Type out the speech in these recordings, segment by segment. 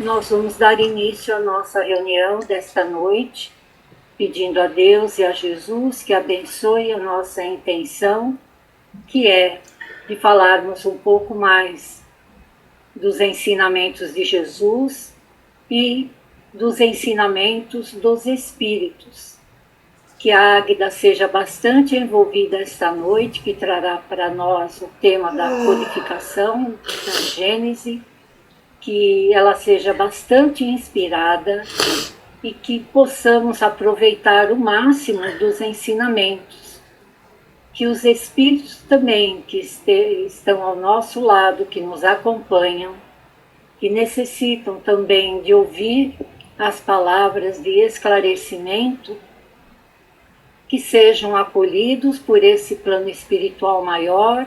Nós vamos dar início à nossa reunião desta noite, pedindo a Deus e a Jesus que abençoe a nossa intenção, que é de falarmos um pouco mais dos ensinamentos de Jesus e dos ensinamentos dos Espíritos. Que a Águida seja bastante envolvida esta noite, que trará para nós o tema da codificação, da Gênese, que ela seja bastante inspirada e que possamos aproveitar o máximo dos ensinamentos. Que os Espíritos também, que estão ao nosso lado, que nos acompanham, que necessitam também de ouvir as palavras de esclarecimento, que sejam acolhidos por esse plano espiritual maior,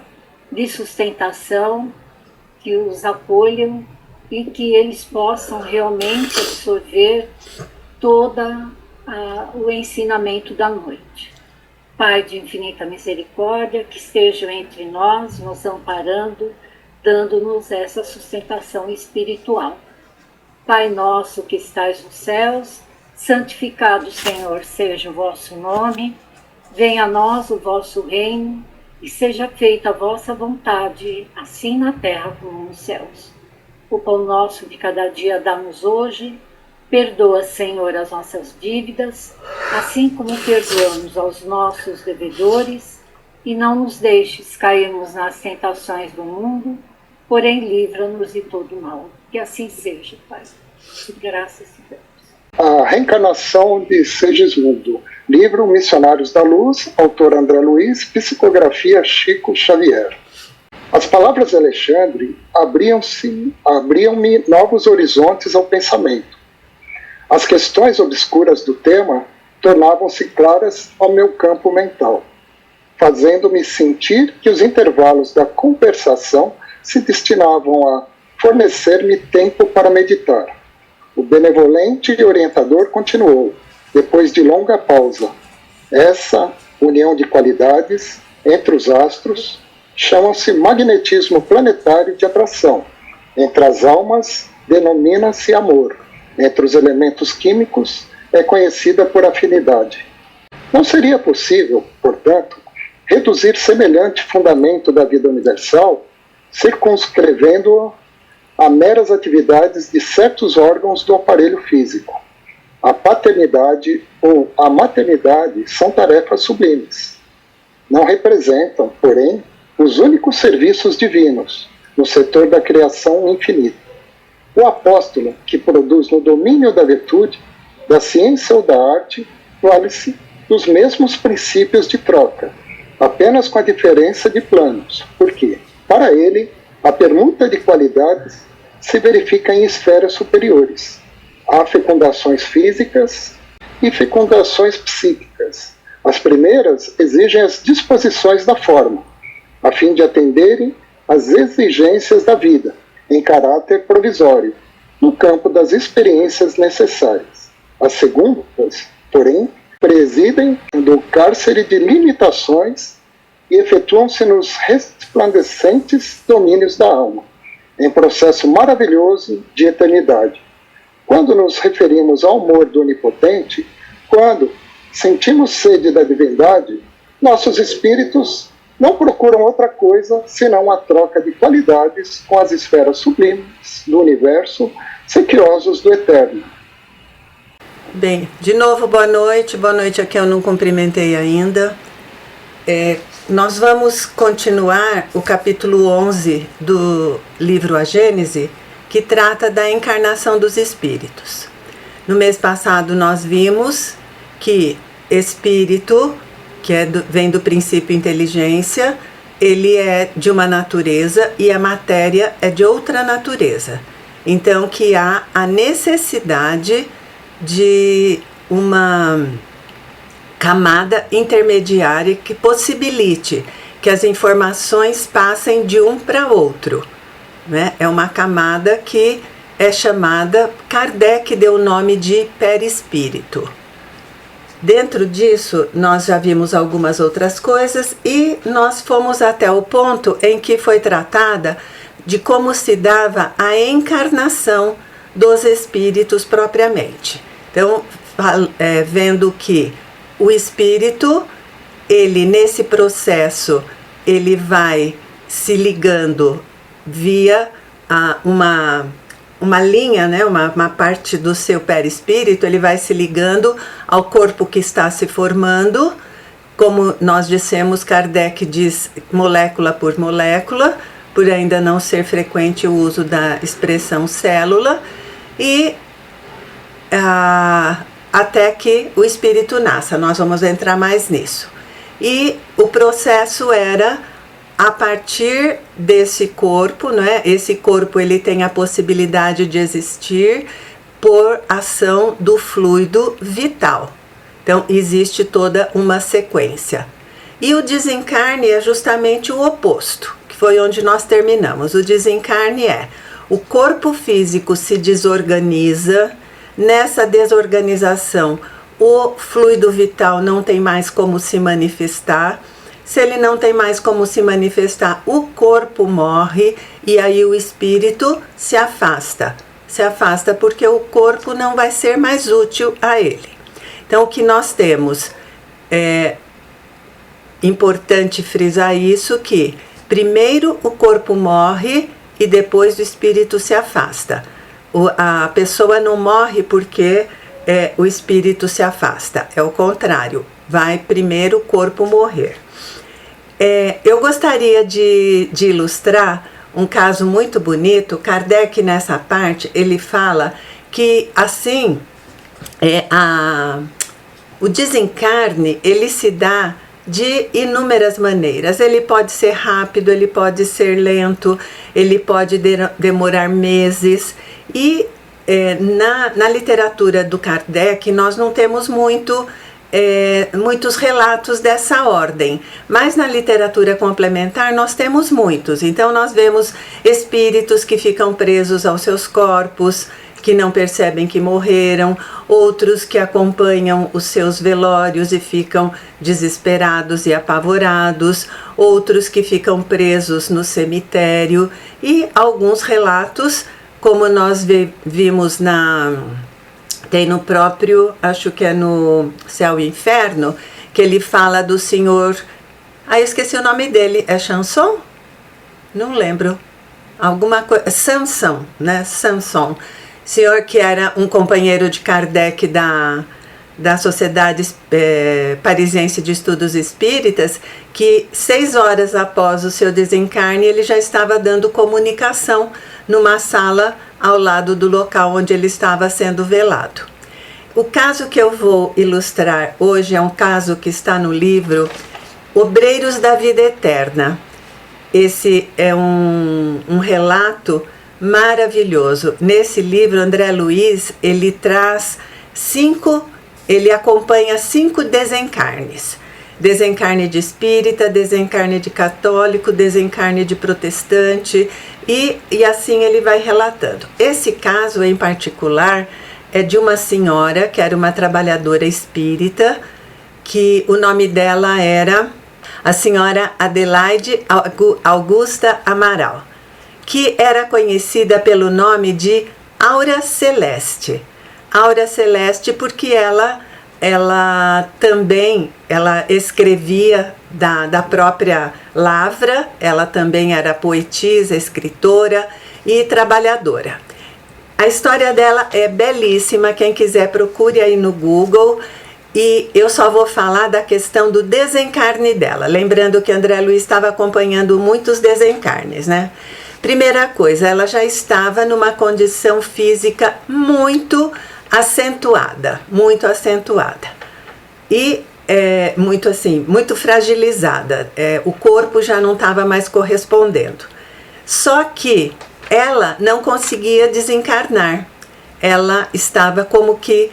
de sustentação, que os acolham e que eles possam realmente absorver todo o ensinamento da noite. Pai de infinita misericórdia, que estejam entre nós, nos amparando, dando-nos essa sustentação espiritual. Pai nosso que estais nos céus, santificado, Senhor, seja o vosso nome, venha a nós o vosso reino, e seja feita a vossa vontade, assim na terra como nos céus. O pão nosso de cada dia dá-nos hoje, perdoa, Senhor, as nossas dívidas, assim como perdoamos aos nossos devedores, e não nos deixes cairmos nas tentações do mundo, porém livra-nos de todo mal. Que assim seja, Pai. Graças a Deus. A Reencarnação de Segismundo, livro Missionários da Luz, autor André Luiz, psicografia Chico Xavier. As palavras de Alexandre abriam-me novos horizontes ao pensamento. As questões obscuras do tema tornavam-se claras ao meu campo mental, fazendo-me sentir que os intervalos da conversação se destinavam a fornecer-me tempo para meditar. O benevolente orientador continuou, depois de longa pausa. Essa união de qualidades entre os astros chama-se magnetismo planetário de atração. Entre as almas, denomina-se amor. Entre os elementos químicos, é conhecida por afinidade. Não seria possível, portanto, reduzir semelhante fundamento da vida universal, circunscrevendo-o a meras atividades de certos órgãos do aparelho físico. A paternidade ou a maternidade são tarefas sublimes. Não representam, porém, os únicos serviços divinos no setor da criação infinita. O apóstolo que produz no domínio da virtude, da ciência ou da arte, vale-se dos mesmos princípios de troca, apenas com a diferença de planos, porque, para ele, a permuta de qualidades se verifica em esferas superiores. Há fecundações físicas e fecundações psíquicas. As primeiras exigem as disposições da forma, a fim de atenderem às exigências da vida, em caráter provisório, no campo das experiências necessárias. As segundas, porém, presidem do cárcere de limitações e efetuam-se nos resplandecentes domínios da alma, em processo maravilhoso de eternidade. Quando nos referimos ao amor do Onipotente, quando sentimos sede da divindade, nossos espíritos não procuram outra coisa senão a troca de qualidades com as esferas sublimes do universo, sequiosos do eterno. Bem, de novo, boa noite a quem eu não cumprimentei ainda. Nós vamos continuar o capítulo 11 do livro A Gênese, que trata da encarnação dos espíritos. No mês passado nós vimos que espírito, que vem do princípio inteligência, ele é de uma natureza e a matéria é de outra natureza. Então que há a necessidade de uma camada intermediária que possibilite que as informações passem de um para outro, né? É uma camada que é chamada, Kardec deu o nome de perispírito. Dentro disso, nós já vimos algumas outras coisas e nós fomos até o ponto em que foi tratada de como se dava a encarnação dos espíritos propriamente. Então, vendo que o espírito, ele nesse processo, ele vai se ligando via uma linha, né, uma parte do seu perispírito, ele vai se ligando ao corpo que está se formando, como nós dissemos, Kardec diz molécula por molécula, por ainda não ser frequente o uso da expressão célula, e até que o espírito nasça. Nós vamos entrar mais nisso. E o processo era a partir desse corpo, né? Esse corpo ele tem a possibilidade de existir por ação do fluido vital. Então existe toda uma sequência. E o desencarne é justamente o oposto, que foi onde nós terminamos. O desencarne é o corpo físico se desorganiza. Nessa desorganização, o fluido vital não tem mais como se manifestar. Se ele não tem mais como se manifestar, o corpo morre e aí o espírito se afasta. Se afasta porque o corpo não vai ser mais útil a ele. Então, o que nós temos é importante frisar isso, que primeiro o corpo morre e depois o espírito se afasta. A pessoa não morre porque o espírito se afasta, é o contrário, vai primeiro o corpo morrer. Eu gostaria de ilustrar um caso muito bonito. Kardec, nessa parte, ele fala que assim, o desencarne, ele se dá de inúmeras maneiras. Ele pode ser rápido, ele pode ser lento, ele pode demorar meses. E na literatura do Kardec nós não temos muitos relatos dessa ordem, mas na literatura complementar nós temos muitos. Então nós vemos espíritos que ficam presos aos seus corpos, que não percebem que morreram, outros que acompanham os seus velórios e ficam desesperados e apavorados, outros que ficam presos no cemitério, e alguns relatos, como nós vimos tem no próprio, acho que é no Céu e Inferno, que ele fala do senhor, eu esqueci o nome dele, é Chanson? Não lembro, alguma coisa, Samson, né, Samson, senhor que era um companheiro de Kardec da Sociedade Parisiense de Estudos Espíritas, que 6 horas após o seu desencarne, ele já estava dando comunicação numa sala ao lado do local onde ele estava sendo velado. O caso que eu vou ilustrar hoje é um caso que está no livro Obreiros da Vida Eterna. Esse é um relato maravilhoso. Nesse livro, André Luiz, ele traz ele acompanha 5 desencarnes. Desencarne de espírita, desencarne de católico, desencarne de protestante, e assim ele vai relatando. Esse caso em particular é de uma senhora que era uma trabalhadora espírita, que o nome dela era a senhora Adelaide Augusta Amaral, que era conhecida pelo nome de Aura Celeste. Aura Celeste porque ela também escrevia da própria lavra, ela também era poetisa, escritora e trabalhadora. A história dela é belíssima, quem quiser procure aí no Google, e eu só vou falar da questão do desencarne dela, lembrando que André Luiz estava acompanhando muitos desencarnes, né? Primeira coisa, ela já estava numa condição física muito acentuada e muito fragilizada, o corpo já não estava mais correspondendo. Só que ela não conseguia desencarnar, ela estava como que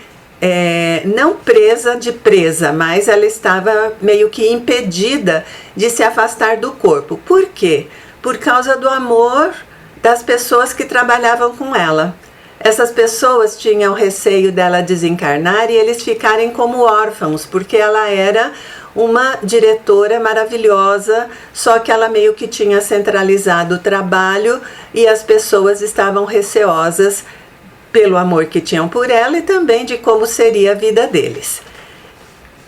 não presa, mas ela estava meio que impedida de se afastar do corpo. Por quê? Por causa do amor das pessoas que trabalhavam com ela. Essas pessoas tinham receio dela desencarnar e eles ficarem como órfãos, porque ela era uma diretora maravilhosa, só que ela meio que tinha centralizado o trabalho e as pessoas estavam receosas pelo amor que tinham por ela e também de como seria a vida deles.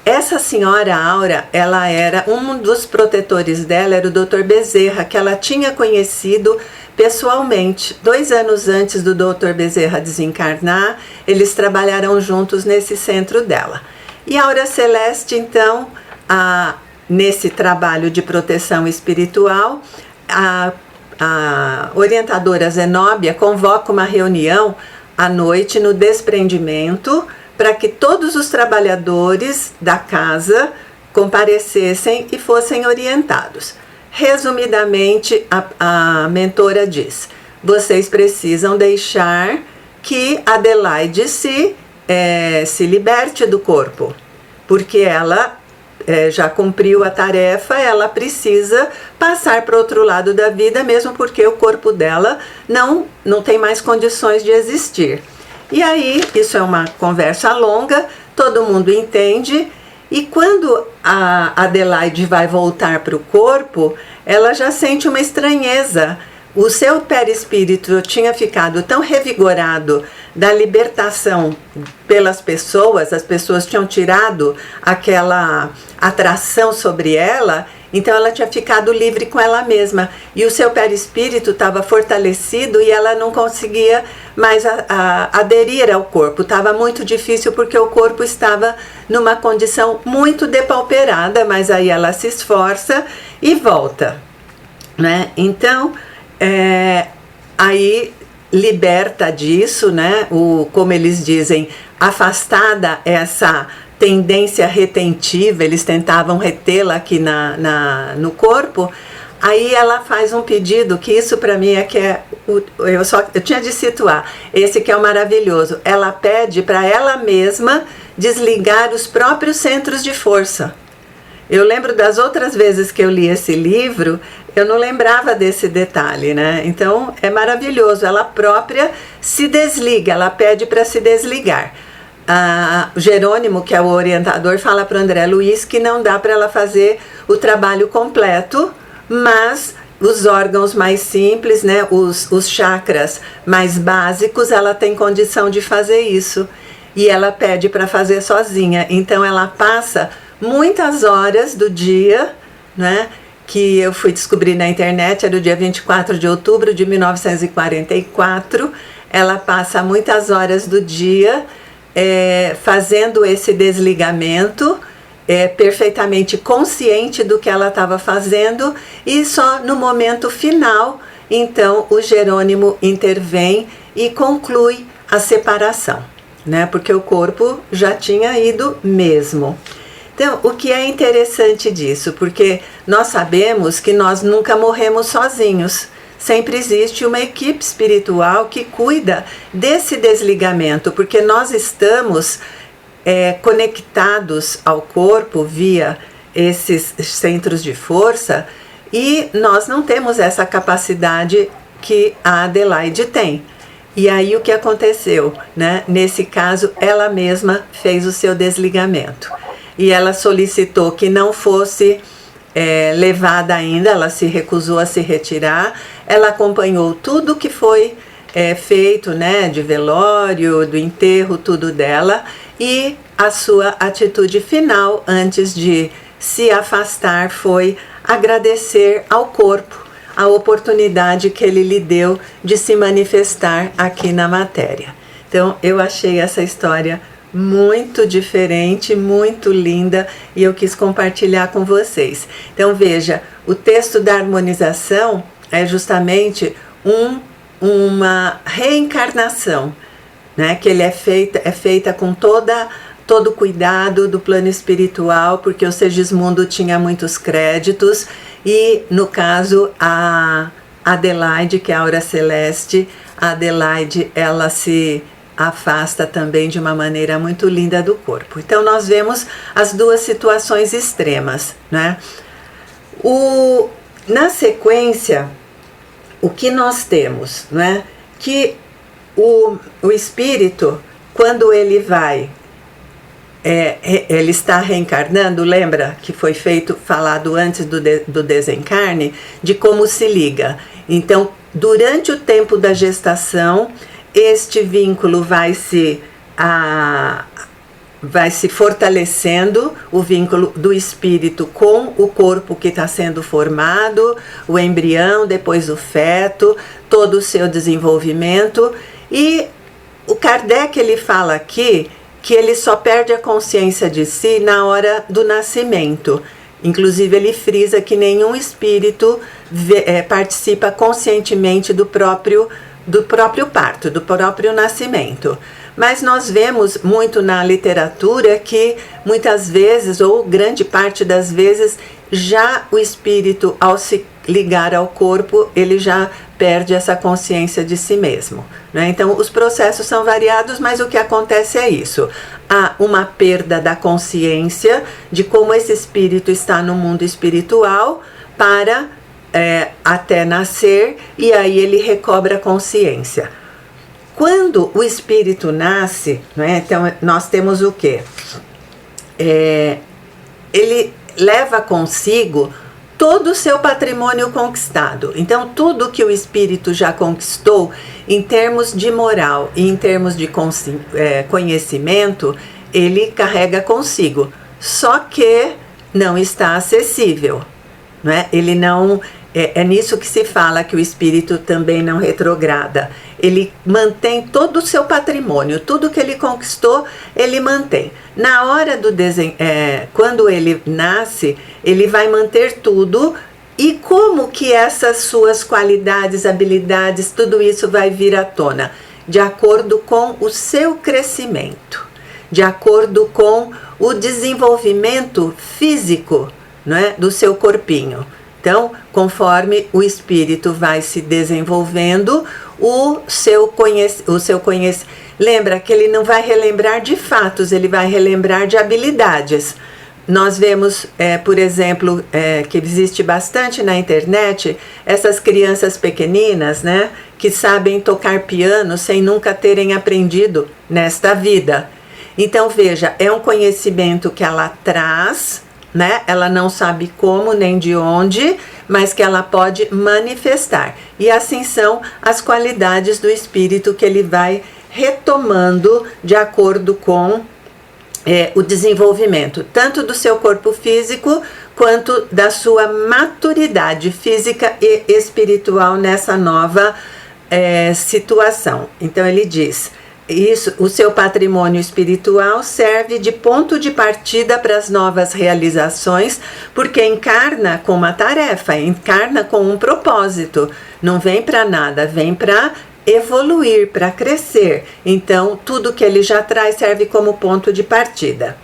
Essa senhora Aura, ela era, um dos protetores dela era o Dr. Bezerra, que ela tinha conhecido pessoalmente. 2 anos antes do Dr. Bezerra desencarnar, eles trabalharam juntos nesse centro dela. E a Aura Celeste, então, nesse trabalho de proteção espiritual, a orientadora Zenóbia convoca uma reunião à noite no desprendimento para que todos os trabalhadores da casa comparecessem e fossem orientados. Resumidamente, a mentora diz: vocês precisam deixar que Adelaide se liberte do corpo, porque ela já cumpriu a tarefa, ela precisa passar para o outro lado da vida, mesmo porque o corpo dela não tem mais condições de existir. E aí, isso é uma conversa longa, todo mundo entende, e quando a Adelaide vai voltar para o corpo, ela já sente uma estranheza. O seu perispírito tinha ficado tão revigorado da libertação pelas pessoas, as pessoas tinham tirado aquela atração sobre ela, então ela tinha ficado livre com ela mesma. E o seu perispírito estava fortalecido e ela não conseguia mais aderir ao corpo. Estava muito difícil porque o corpo estava numa condição muito depauperada, mas aí ela se esforça e volta, né? Então, aí liberta disso, né? Como eles dizem, afastada essa tendência retentiva, eles tentavam retê-la aqui no corpo. Aí ela faz um pedido, que isso para mim eu tinha de situar, esse que é o maravilhoso. Ela pede para ela mesma desligar os próprios centros de força. Eu lembro das outras vezes que eu li esse livro, eu não lembrava desse detalhe, né? Então é maravilhoso, ela própria se desliga, ela pede para se desligar. O Jerônimo, que é o orientador, fala para o André Luiz que não dá para ela fazer o trabalho completo, mas os órgãos mais simples, né, os chakras mais básicos, ela tem condição de fazer isso. E ela pede para fazer sozinha. Então ela passa muitas horas do dia, né, que eu fui descobrir na internet, era o dia 24 de outubro de 1944. Ela passa muitas horas do dia fazendo esse desligamento, perfeitamente consciente do que ela estava fazendo, e só no momento final, então, o Jerônimo intervém e conclui a separação, né? Porque o corpo já tinha ido mesmo. Então, o que é interessante disso? Porque nós sabemos que nós nunca morremos sozinhos. Sempre existe uma equipe espiritual que cuida desse desligamento, porque nós estamos conectados ao corpo via esses centros de força e nós não temos essa capacidade que a Adelaide tem. E aí o que aconteceu, né? Nesse caso, ela mesma fez o seu desligamento. E ela solicitou que não fosse levada ainda, ela se recusou a se retirar. Ela acompanhou tudo que foi feito, né, de velório, do enterro, tudo dela, e a sua atitude final antes de se afastar foi agradecer ao corpo a oportunidade que ele lhe deu de se manifestar aqui na matéria. Então eu achei essa história muito diferente, muito linda, e eu quis compartilhar com vocês. Então veja, o texto da harmonização é justamente uma reencarnação, né? Que ele é feita com todo o cuidado do plano espiritual, porque o Segismundo tinha muitos créditos, e no caso a Adelaide, que é a Aura Celeste, a Adelaide, ela se afasta também de uma maneira muito linda do corpo. Então nós vemos as duas situações extremas, né? Na sequência, o que nós temos, né? Que o espírito, quando ele vai, ele está reencarnando, lembra que foi falado antes do desencarne, de como se liga. Então, durante o tempo da gestação, este vínculo vai se fortalecendo, o vínculo do espírito com o corpo que está sendo formado, o embrião, depois o feto, todo o seu desenvolvimento. E o Kardec, ele fala aqui que ele só perde a consciência de si na hora do nascimento. Inclusive, ele frisa que nenhum espírito participa conscientemente do próprio parto, do próprio nascimento. Mas nós vemos muito na literatura que muitas vezes, ou grande parte das vezes, já o espírito, ao se ligar ao corpo, ele já perde essa consciência de si mesmo, né? Então, os processos são variados, mas o que acontece é isso. Há uma perda da consciência de como esse espírito está no mundo espiritual para até nascer, e aí ele recobra a consciência. Quando o espírito nasce, né, então nós temos o quê? Ele leva consigo todo o seu patrimônio conquistado. Então, tudo que o espírito já conquistou, em termos de moral e em termos de conhecimento, ele carrega consigo. Só que não está acessível, né? Ele não... É nisso que se fala que o espírito também não retrograda. Ele mantém todo o seu patrimônio, tudo que ele conquistou, ele mantém. Na hora do quando ele nasce, ele vai manter tudo. E como que essas suas qualidades, habilidades, tudo isso vai vir à tona? De acordo com o seu crescimento, de acordo com o desenvolvimento físico, não é, do seu corpinho. Então, conforme o espírito vai se desenvolvendo, o seu conhecimento. Lembra que ele não vai relembrar de fatos, ele vai relembrar de habilidades. Nós vemos, por exemplo, que existe bastante na internet, essas crianças pequeninas, né, que sabem tocar piano sem nunca terem aprendido nesta vida. Então, veja, é um conhecimento que ela traz, né? Ela não sabe como nem de onde, mas que ela pode manifestar. E assim são as qualidades do espírito que ele vai retomando de acordo com o desenvolvimento, tanto do seu corpo físico, quanto da sua maturidade física e espiritual nessa nova situação. Então ele diz... Isso, o seu patrimônio espiritual serve de ponto de partida para as novas realizações, porque encarna com uma tarefa, encarna com um propósito. Não vem para nada, vem para evoluir, para crescer. Então, tudo que ele já traz serve como ponto de partida.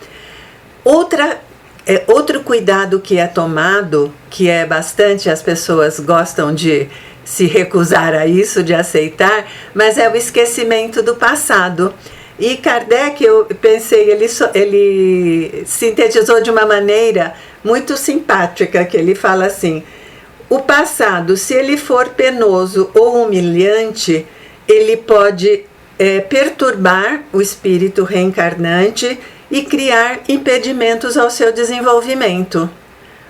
Outro cuidado que é tomado, que é bastante, as pessoas gostam de se recusar a isso, de aceitar, mas é o esquecimento do passado. E Kardec, eu pensei, ele sintetizou de uma maneira muito simpática, que ele fala assim: o passado, se ele for penoso ou humilhante, ele pode perturbar o espírito reencarnante e criar impedimentos ao seu desenvolvimento.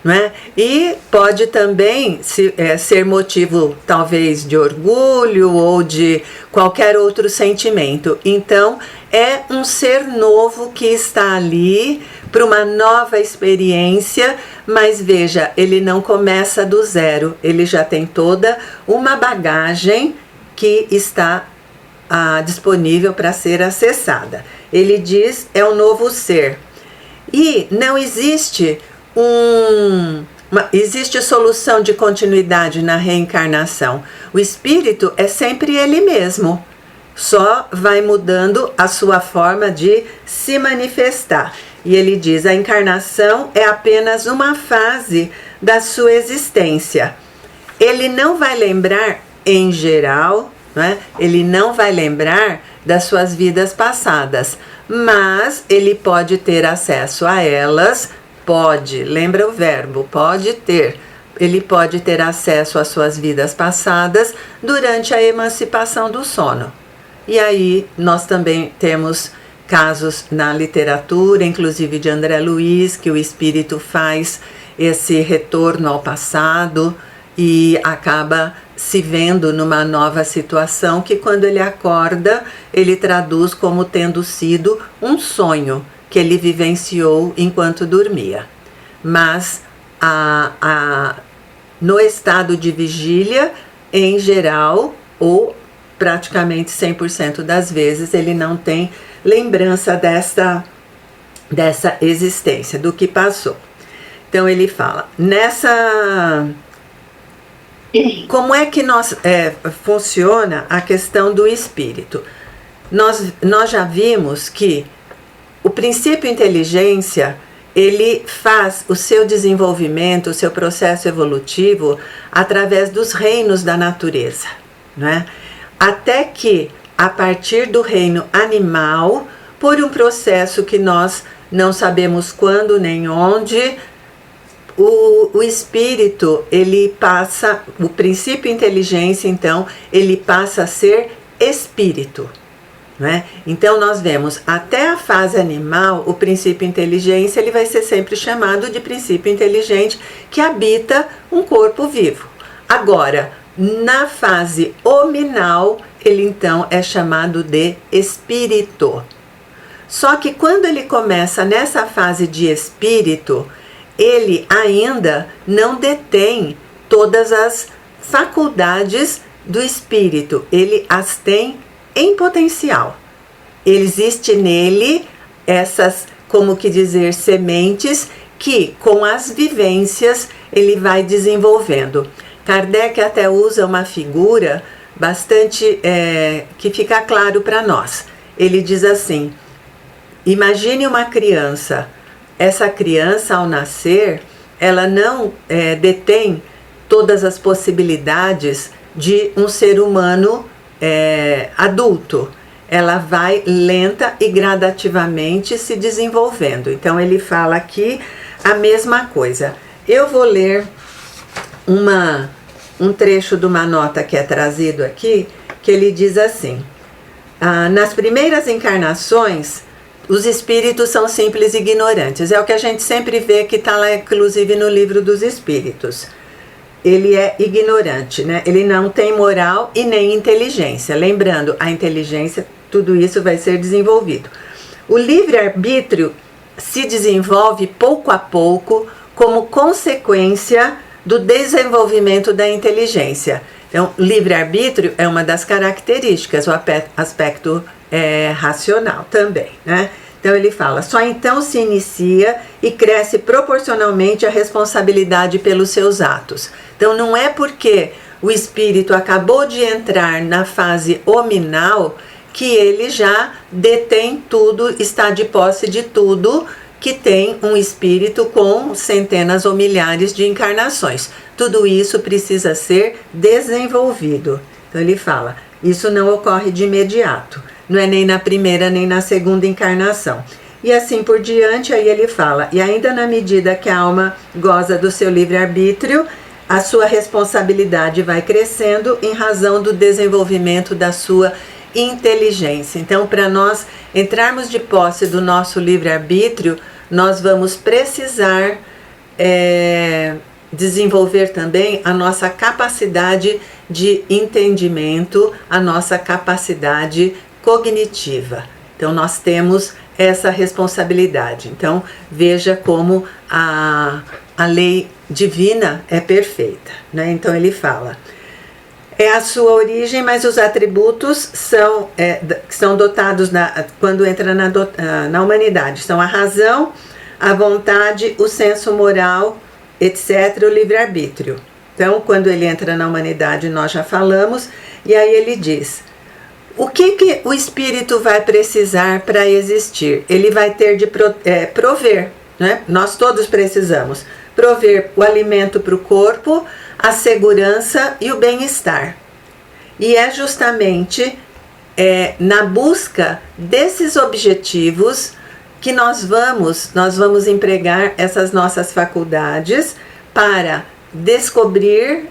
Não é? E pode também ser motivo talvez de orgulho ou de qualquer outro sentimento. Então é um ser novo que está ali para uma nova experiência, mas veja, ele não começa do zero, ele já tem toda uma bagagem que está disponível para ser acessada. Ele diz, é um novo ser. E não existe existe solução de continuidade na reencarnação. O espírito é sempre ele mesmo, só vai mudando a sua forma de se manifestar. E ele diz, a encarnação é apenas uma fase da sua existência. Ele não vai lembrar, em geral, né? Ele não vai lembrar das suas vidas passadas, mas ele pode ter acesso a elas. Pode, lembra o verbo, pode ter. Ele pode ter acesso às suas vidas passadas durante a emancipação do sono. E aí nós também temos casos na literatura, inclusive de André Luiz, que o espírito faz esse retorno ao passado e acaba se vendo numa nova situação que quando ele acorda, ele traduz como tendo sido um sonho que ele vivenciou enquanto dormia. Mas no estado de vigília, em geral, ou praticamente 100% das vezes, ele não tem lembrança dessa existência, do que passou. Então ele fala, como é que funciona a questão do espírito? Nós já vimos que o princípio inteligência, ele faz o seu desenvolvimento, o seu processo evolutivo através dos reinos da natureza, né? Até que, a partir do reino animal, por um processo que nós não sabemos quando nem onde, o espírito, ele passa, o princípio inteligência, então, ele passa a ser espírito, né? Então nós vemos, até a fase animal, o princípio inteligência, ele vai ser sempre chamado de princípio inteligente, que habita um corpo vivo. Agora, na fase hominal, ele então é chamado de espírito. Só que quando ele começa nessa fase de espírito, ele ainda não detém todas as faculdades do espírito, ele as tem em potencial. Existe nele essas, como que dizer, sementes que com as vivências ele vai desenvolvendo. Kardec até usa uma figura bastante que fica claro para nós. Ele diz assim, imagine uma criança. Essa criança, ao nascer, ela não detém todas as possibilidades de um ser humano adulto. Ela vai lenta e gradativamente se desenvolvendo. Então ele fala aqui a mesma coisa. Eu vou ler um trecho de uma nota que é trazido aqui, que ele diz assim, nas primeiras encarnações, os espíritos são simples e ignorantes. É o que a gente sempre vê que está lá, inclusive, no livro dos espíritos. Ele é ignorante, né? Ele não tem moral e nem inteligência. Lembrando, a inteligência, tudo isso vai ser desenvolvido. O livre-arbítrio se desenvolve pouco a pouco como consequência do desenvolvimento da inteligência. Então, livre-arbítrio é uma das características, o aspecto racional também, né? Então ele fala, só então se inicia e cresce proporcionalmente a responsabilidade pelos seus atos. Então não é porque o espírito acabou de entrar na fase hominal que ele já detém tudo, está de posse de tudo que tem um espírito com centenas ou milhares de encarnações. Tudo isso precisa ser desenvolvido. Então ele fala, isso não ocorre de imediato. Não é nem na primeira nem na segunda encarnação. E assim por diante, aí ele fala, e ainda na medida que a alma goza do seu livre-arbítrio, a sua responsabilidade vai crescendo em razão do desenvolvimento da sua inteligência. Então, para nós entrarmos de posse do nosso livre-arbítrio, nós vamos precisar desenvolver também a nossa capacidade de entendimento, a nossa capacidade cognitiva. Então nós temos essa responsabilidade. Então veja como a lei divina é perfeita, né? Então ele fala, é a sua origem, mas os atributos são dotados quando entra na humanidade. São a razão, a vontade, o senso moral, etc., o livre-arbítrio. Então quando ele entra na humanidade nós já falamos, e aí ele diz, o que o espírito vai precisar para existir? Ele vai ter de prover, né? Nós todos precisamos prover o alimento para o corpo, a segurança e o bem-estar. E é justamente na busca desses objetivos que nós vamos empregar essas nossas faculdades para descobrir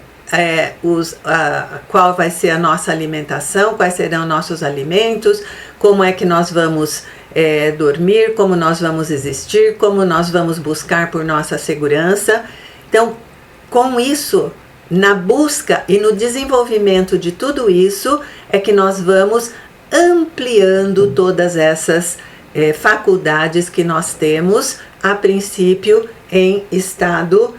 qual vai ser a nossa alimentação, quais serão nossos alimentos, como é que nós vamos dormir, como nós vamos existir, como nós vamos buscar por nossa segurança. Então, com isso, na busca e no desenvolvimento de tudo isso é que nós vamos ampliando todas essas faculdades que nós temos, a princípio em estado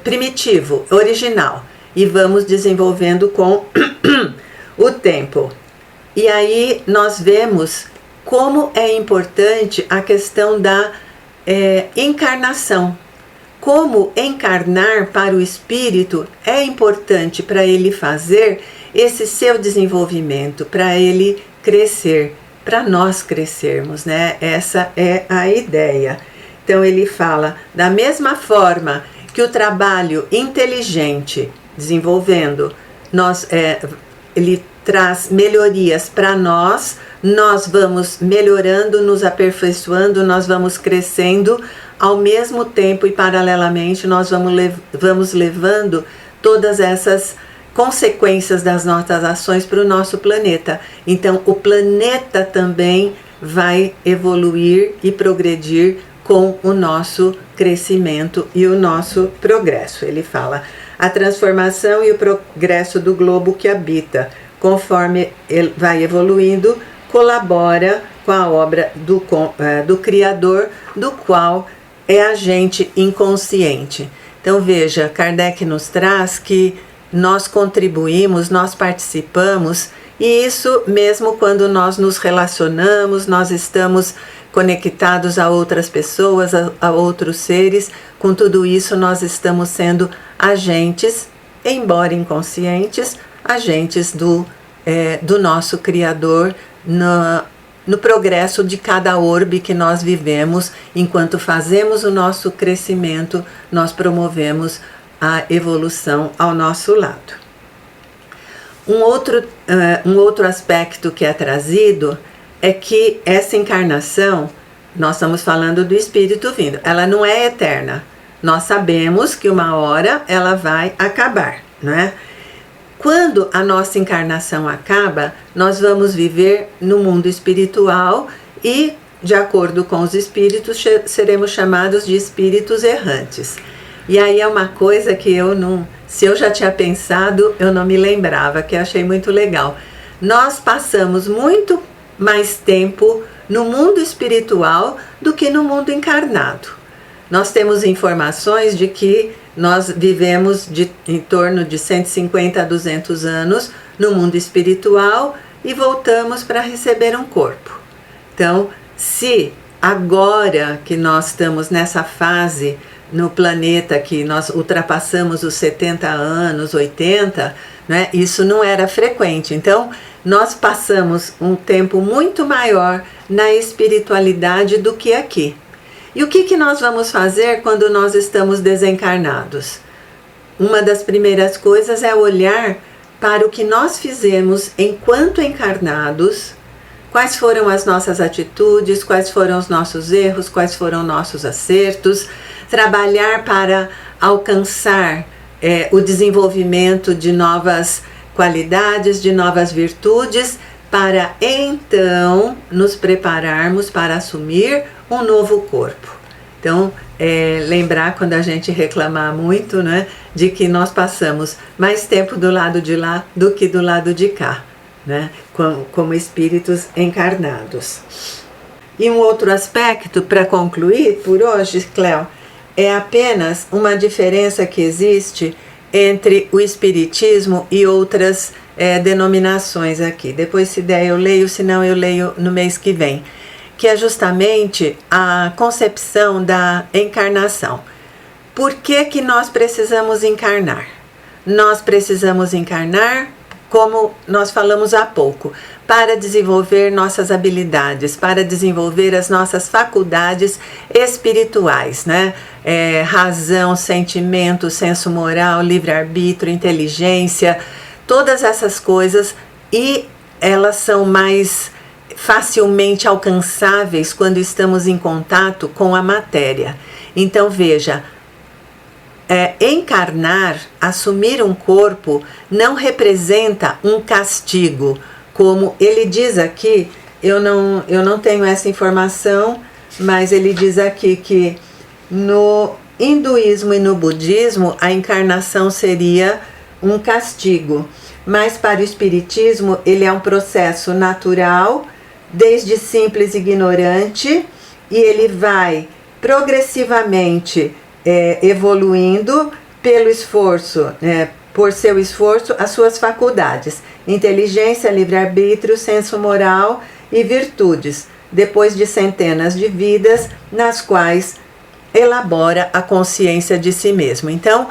primitivo, original, e vamos desenvolvendo com o tempo. E aí nós vemos como é importante a questão da encarnação. Como encarnar para o espírito é importante para ele fazer esse seu desenvolvimento, para ele crescer, para nós crescermos, né? Essa é a ideia. Então ele fala, da mesma forma que o trabalho inteligente, desenvolvendo, ele traz melhorias para nós vamos melhorando, nos aperfeiçoando, nós vamos crescendo, ao mesmo tempo e paralelamente nós vamos levando todas essas consequências das nossas ações para o nosso planeta. Então o planeta também vai evoluir e progredir com o nosso crescimento e o nosso progresso. Ele fala, a transformação e o progresso do globo que habita, conforme ele vai evoluindo, colabora com a obra do Criador, do qual é agente inconsciente. Então veja, Kardec nos traz que nós contribuímos, nós participamos, e isso mesmo quando nós nos relacionamos, nós estamos conectados a outras pessoas, a outros seres, com tudo isso nós estamos sendo agentes, embora inconscientes, agentes do nosso Criador no progresso de cada orbe que nós vivemos. Enquanto fazemos o nosso crescimento, nós promovemos a evolução ao nosso lado. Um outro aspecto que é trazido é que essa encarnação, nós estamos falando do espírito vindo, ela não é eterna. Nós sabemos que uma hora ela vai acabar, não é? Quando a nossa encarnação acaba, nós vamos viver no mundo espiritual e, de acordo com os espíritos, seremos chamados de espíritos errantes. E aí é uma coisa que se eu já tinha pensado, eu não me lembrava, que eu achei muito legal. Nós passamos muito mais tempo no mundo espiritual do que no mundo encarnado. Nós temos informações de que nós vivemos em torno de 150 a 200 anos no mundo espiritual e voltamos para receber um corpo. Então, se agora que nós estamos nessa fase no planeta que nós ultrapassamos os 70 anos, 80, né, isso não era frequente. Então, nós passamos um tempo muito maior na espiritualidade do que aqui. E o que nós vamos fazer quando nós estamos desencarnados? Uma das primeiras coisas é olhar para o que nós fizemos enquanto encarnados, quais foram as nossas atitudes, quais foram os nossos erros, quais foram nossos acertos, trabalhar para alcançar o desenvolvimento de novas qualidades, de novas virtudes, para então nos prepararmos para assumir um novo corpo. Então, lembrar quando a gente reclamar muito, né, de que nós passamos mais tempo do lado de lá do que do lado de cá, né, como espíritos encarnados. E um outro aspecto, para concluir por hoje, Cléo, é apenas uma diferença que existe entre o espiritismo e outras denominações aqui. Depois, se der, eu leio, se não, eu leio no mês que vem. Que é justamente a concepção da encarnação. Por que nós precisamos encarnar? Nós precisamos encarnar, como nós falamos há pouco, para desenvolver nossas habilidades, para desenvolver as nossas faculdades espirituais, né? Razão, sentimento, senso moral, livre-arbítrio, inteligência, todas essas coisas, e elas são mais facilmente alcançáveis quando estamos em contato com a matéria. Então veja, encarnar, assumir um corpo, não representa um castigo, como ele diz aqui. Eu não tenho essa informação, mas ele diz aqui que hinduísmo e no budismo, a encarnação seria um castigo. Mas para o espiritismo, ele é um processo natural, desde simples e ignorante, e ele vai progressivamente evoluindo pelo esforço, por seu esforço, as suas faculdades, inteligência, livre-arbítrio, senso moral e virtudes, depois de centenas de vidas nas quais elabora a consciência de si mesmo. Então,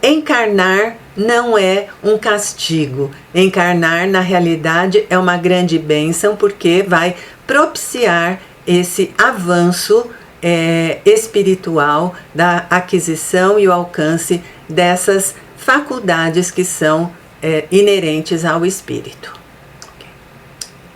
encarnar não é um castigo. Encarnar, na realidade, é uma grande bênção, porque vai propiciar esse avanço espiritual da aquisição e o alcance dessas faculdades que são inerentes ao espírito.